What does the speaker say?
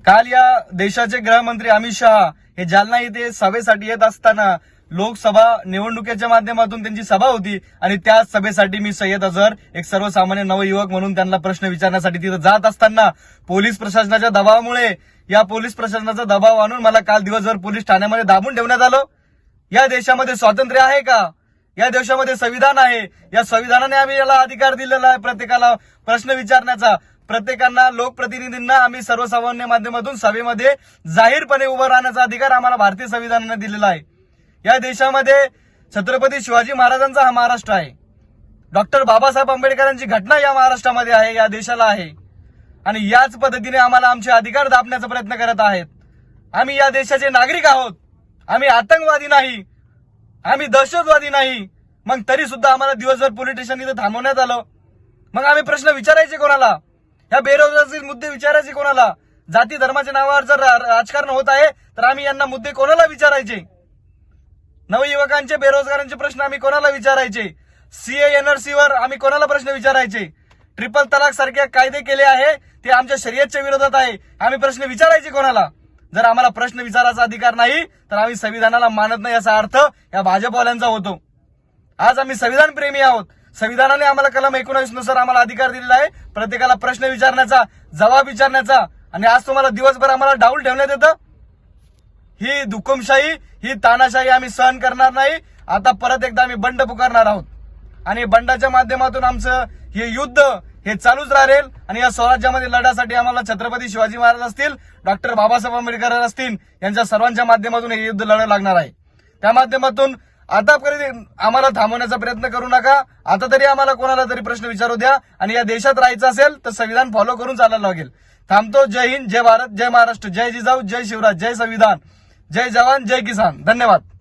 काल या देशाचे गृहमंत्री अमित शहा हे जालना येथे सभेसाठी येत असताना लोकसभा निवडणुकीच्या माध्यमातून त्यांची सभा होती आणि त्या सभेसाठी मी सय्यद अझहर एक सर्वसामान्य नवयुवक म्हणून त्यांना प्रश्न विचारण्यासाठी तिथे जात असताना पोलीस प्रशासनाच्या दबावामुळे या पोलीस प्रशासनाचा दबाव आणून मला काल दिवसभर पोलीस ठाण्यामध्ये दाबून ठेवण्यात आलं। या देशामध्ये स्वातंत्र्य आहे का? या देशामध्ये संविधान आहे। या संविधानाने आम्ही याला अधिकार दिलेला आहे प्रत्येकाला प्रश्न विचारण्याचा, प्रत्येकांना लोकप्रतिनिधींना आम्ही सर्वसामान्य माध्यमातून सभेमध्ये जाहीरपणे उभं राहण्याचा अधिकार आम्हाला भारतीय संविधानाने दिलेला आहे। या देशामध्ये छत्रपती शिवाजी महाराजांचा हा महाराष्ट्र आहे, डॉक्टर बाबासाहेब आंबेडकरांची घटना या महाराष्ट्रामध्ये आहे, या देशाला आहे आणि याच पद्धतीने आम्हाला आमचे अधिकार दाबण्याचा प्रयत्न करत आहेत। आम्ही या देशाचे नागरिक आहोत, आम्ही आतंकवादी नाही, आम्ही दहशतवादी नाही, मग तरी सुद्धा आम्हाला दिवसभर पोलीस स्टेशन इथं थांबवण्यात आलं। मग आम्ही प्रश्न विचारायचे कोणाला? या बेरोजगारीचे मुद्दे विचारायचे कोणाला? जाती धर्माच्या नावावर जर राजकारण होत आहे तर आम्ही यांना मुद्दे कोणाला विचारायचे? नवयुवकांचे बेरोजगारांचे प्रश्न आम्ही कोणाला विचारायचे? सीए एनआरसी वर आम्ही कोणाला प्रश्न विचारायचे? ट्रिपल तलाक सारखे कायदे केले आहे ते आमच्या शरीयतच्या विरोधात आहे, आम्ही प्रश्न विचारायचे कोणाला? जर आम्हाला प्रश्न विचारायचा अधिकार नाही तर आम्ही संविधानाला मानत नाही याचा अर्थ या भाजपवाल्यांचा होतो। आज आम्ही संविधान प्रेमी आहोत, संविधानाने आम्हाला कलम 19 नुसार आम्हाला अधिकार दिलेला आहे प्रत्येकाला प्रश्न विचारण्याचा, जबाब विचारण्याचा, आणि आज तुम्हाला दिवसभर आम्हाला डाऊल ठेवण्यात येतं। ही हुकुमशाही, ही तानाशाही आम्ही सहन करणार नाही। आता परत एकदा आम्ही बंड पुकारणार आहोत आणि बंडाच्या माध्यमातून आमचं हे युद्ध हे चालूच राहील आणि या स्वराज्यामध्ये लढ्यासाठी आम्हाला छत्रपती शिवाजी महाराज असतील, डॉक्टर बाबासाहेब आंबेडकर असतील, यांच्या सर्वांच्या माध्यमातून हे युद्ध लढावं लागणार आहे। त्या माध्यमातून आतापर्यंत आम्हाला थांबवण्याचा प्रयत्न करू नका। आता तरी आम्हाला कोणाला तरी प्रश्न विचारू द्या आणि या देशात राहायचं असेल तर संविधान फॉलो करून चालायला लागेल। थांबतो। जय हिंद, जय भारत, जय महाराष्ट्र, जय जिजाऊ, जय शिवराज, जय संविधान, जय जवान, जय किसान। धन्यवाद।